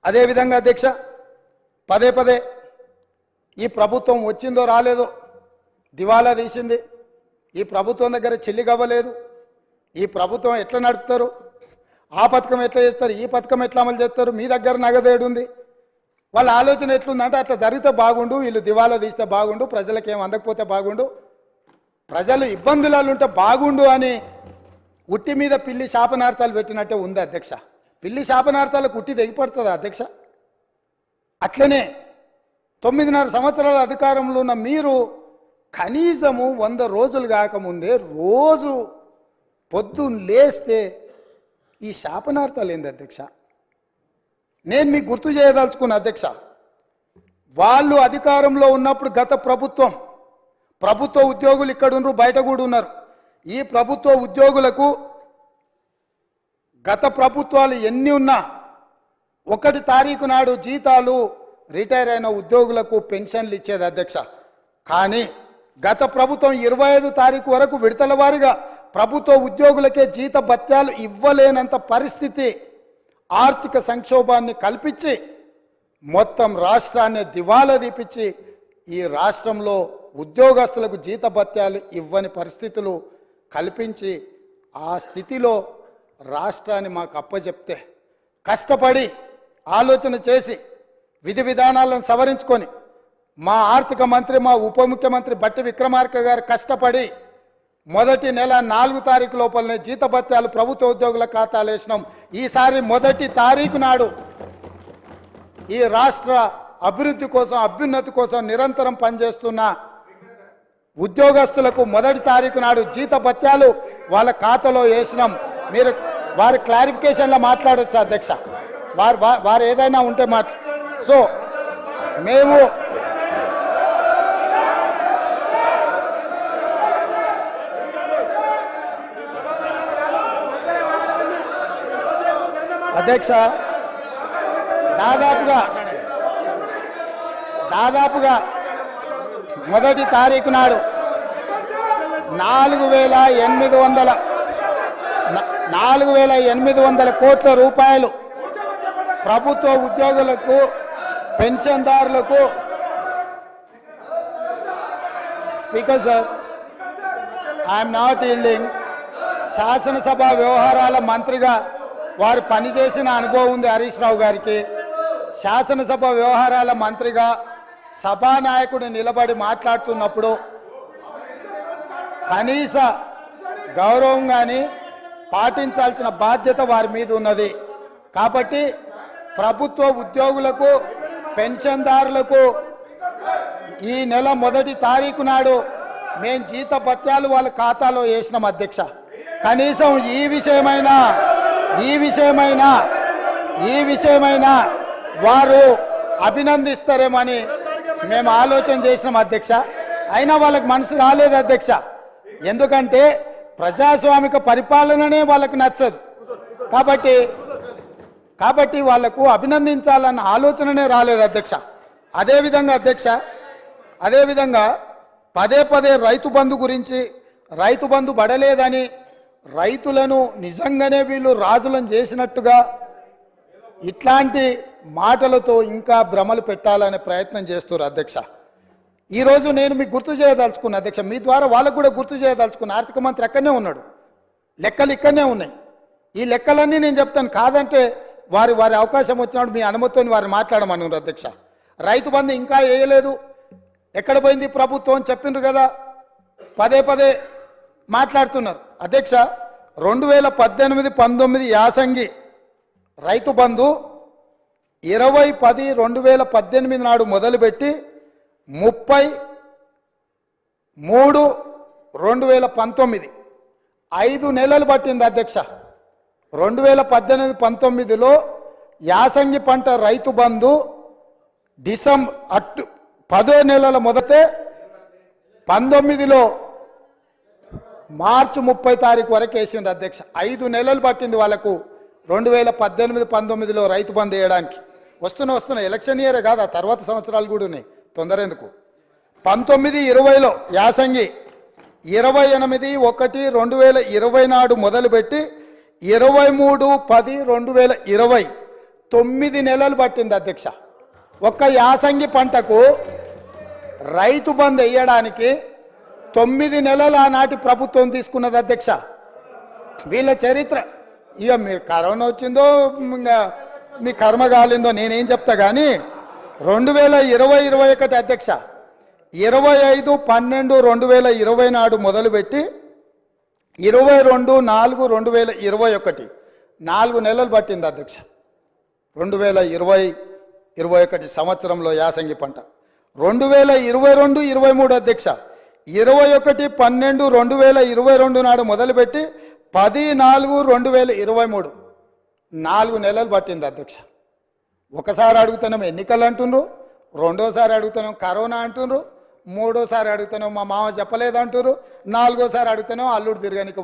అదేవిధంగా అధ్యక్ష పదే పదే ఈ ప్రభుత్వం వచ్చిందో రాలేదో దివాలా తీసింది, ఈ ప్రభుత్వం దగ్గర చెల్లిగవ్వలేదు, ఈ ప్రభుత్వం ఎట్లా నడుపుతారు, ఆ పథకం ఎట్లా చేస్తారు, ఈ పథకం ఎట్లా అమలు చేస్తారు, మీ దగ్గర నగదేడుంది, వాళ్ళ ఆలోచన ఎట్లుందంటే అట్లా జరిగితే బాగుండు, వీళ్ళు దివాలా తీస్తే బాగుండు, ప్రజలకు ఏం అందకపోతే బాగుండు, ప్రజలు ఇబ్బందులలో ఉంటే బాగుండు అని ఉట్టి మీద పిల్లి శాపనార్థాలు పెట్టినట్టే ఉంది అధ్యక్ష. పిల్లి శాపనార్థాలకు ఉట్టి తెగిపడుతుందా అధ్యక్ష? అట్లనే 9.5 సంవత్సరాల అధికారంలో ఉన్న మీరు కనీసము 100 రోజులు కాకముందే రోజు పొద్దున్న లేస్తే ఈ శాపనార్థాలు ఏంది అధ్యక్ష? నేను మీకు గుర్తు చేయదలుచుకున్న అధ్యక్ష, వాళ్ళు అధికారంలో ఉన్నప్పుడు గత ప్రభుత్వ ఉద్యోగులు ఇక్కడ ఉన్నారు, బయట కూడా ఉన్నారు. ఈ ప్రభుత్వ ఉద్యోగులకు గత ప్రభుత్వాలు ఎన్ని ఉన్నా 1 తారీఖు నాడు జీతాలు రిటైర్ అయిన ఉద్యోగులకు పెన్షన్లు ఇచ్చేది అధ్యక్ష. కానీ గత ప్రభుత్వం 25 తారీఖు వరకు విడతల వారీగా ప్రభుత్వ ఉద్యోగులకే జీత భత్యాలు ఇవ్వలేనంత పరిస్థితి, ఆర్థిక సంక్షోభాన్ని కల్పించి మొత్తం రాష్ట్రాన్ని దివాలా తీపించి ఈ రాష్ట్రంలో ఉద్యోగస్తులకు జీత భత్యాలు ఇవ్వని పరిస్థితులు కల్పించి ఆ స్థితిలో రాష్ట్రాన్ని మాకు అప్పచెప్తే కష్టపడి ఆలోచన చేసి విధి విధానాలను సవరించుకొని మా ఆర్థిక మంత్రి, మా ఉప ముఖ్యమంత్రి బట్టి విక్రమార్క గారు కష్టపడి మొదటి నెల 4 తారీఖు లోపలనే జీత భత్యాలు ప్రభుత్వ ఉద్యోగుల ఖాతాలు వేసినాం. ఈసారి మొదటి తారీఖు నాడు ఈ రాష్ట్ర అభివృద్ధి కోసం, అభ్యున్నతి కోసం నిరంతరం పనిచేస్తున్న ఉద్యోగస్తులకు మొదటి తారీఖు నాడు జీత భత్యాలు వాళ్ళ ఖాతాలో వేసినాం. మీరు వారి క్లారిఫికేషన్లో మాట్లాడవచ్చు అధ్యక్ష, వారు ఏదైనా ఉంటే సో మేము అధ్యక్ష దాదాపుగా మొదటి తారీఖు నాడు 4,800 కోట్ల రూపాయలు ప్రభుత్వ ఉద్యోగులకు, పెన్షన్దారులకు. Speaker sir, I'm not yielding. శాసనసభ వ్యవహారాల మంత్రిగా వారు పనిచేసిన అనుభవం ఉంది హరీష్ రావు గారికి. శాసనసభ వ్యవహారాల మంత్రిగా సభానాయకుడు నిలబడి మాట్లాడుతున్నప్పుడు కనీస గౌరవం కానీ పాటించాల్సిన బాధ్యత వారి మీద ఉన్నది. కాబట్టి ప్రభుత్వ ఉద్యోగులకు, పెన్షన్దారులకు ఈ నెల మొదటి తారీఖు నాడు మేము జీత భత్యాలు వాళ్ళ ఖాతాలో వేసినాం అధ్యక్ష. కనీసం ఈ విషయమైనా వారు అభినందిస్తారేమని మేము ఆలోచన చేసినాం అధ్యక్ష. అయినా వాళ్ళకి మనసు రాలేదు అధ్యక్ష. ఎందుకంటే ప్రజాస్వామిక పరిపాలననే వాళ్ళకు నచ్చదు. కాబట్టి వాళ్లకు అభినందించాలన్న ఆలోచననే రాలేదు అధ్యక్ష. అదేవిధంగా పదే రైతు బంధు గురించి, రైతు బంధు పడలేదని, రైతులను నిజంగానే వీళ్ళు రాజులను చేసినట్టుగా ఇట్లాంటి మాటలతో ఇంకా భ్రమలు పెట్టాలనే ప్రయత్నం చేస్తున్నారు అధ్యక్ష. ఈరోజు నేను మీకు గుర్తు చేయదలుచుకున్నా అధ్యక్ష, మీ ద్వారా వాళ్ళకు కూడా గుర్తు చేయదలుచుకున్నా. ఆర్థిక మంత్రి అక్కడనే ఉన్నాడు, లెక్కలు ఇక్కడనే ఉన్నాయి. ఈ లెక్కలన్నీ నేను చెప్తాను, కాదంటే వారి అవకాశం వచ్చినప్పుడు మీ అనుమతితో వారిని మాట్లాడమన్నారు అధ్యక్ష. రైతు బంధు ఇంకా వేయలేదు, ఎక్కడ పోయింది ప్రభుత్వం అని చెప్పిండ్రు కదా, పదే మాట్లాడుతున్నారు అధ్యక్ష. 2018-19 యాసంగి రైతు బంధు 20-10-2018 నాడు మొదలుపెట్టి 30-3-2019 5 నెలలు పట్టింది అధ్యక్ష. 2018-19లో యాసంగి పంట రైతు బంధు డిసెంబర్ 10వ నెలల మొదటే 19లో మార్చి 30 తారీఖు వరకు వేసింది అధ్యక్ష. 5 నెలలు పట్టింది వాళ్ళకు 2018-19లో రైతు బంధు వేయడానికి. వస్తున్న ఎలక్షన్ ఇయరే కాదు, ఆ తర్వాత సంవత్సరాలు కూడా ఉన్నాయి, తొందర ఎందుకు. 19-20లో యాసంగి 28-1-2020 నాడు మొదలుపెట్టి 23-10-2020 9 నెలలు పట్టింది అధ్యక్ష. ఒక్క యాసంగి పంటకు రైతు బంద్ వేయడానికి 9 నెలలు ఆనాటి ప్రభుత్వం తీసుకున్నది అధ్యక్ష. వీళ్ళ చరిత్ర ఇక మీ కరోనా వచ్చిందో ఇంకా మీ కర్మ కాలిందో నేనేం చెప్తా కానీ 2020-21 అధ్యక్ష 25/12/2020 నాడు మొదలుపెట్టి 22/4/2021 4 నెలలు పట్టింది అధ్యక్ష. 2020-21 సంవత్సరంలో యాసంగి పంట. 2022-23 అధ్యక్ష 21/12/2022 నాడు మొదలుపెట్టి 10/4/2023 4 నెలలు పట్టింది అధ్యక్ష. ఒకసారి అడుగుతున్నాం ఎన్నికలు అంటుండ్రు, రెండోసారి అడుగుతున్నాం కరోనా అంటుండ్రు, మూడోసారి అడుగుతున్నాం మా మామ చెప్పలేదు అంటున్నారు, నాలుగోసారి అడుగుతున్నాం అల్లుడు తిరగనికి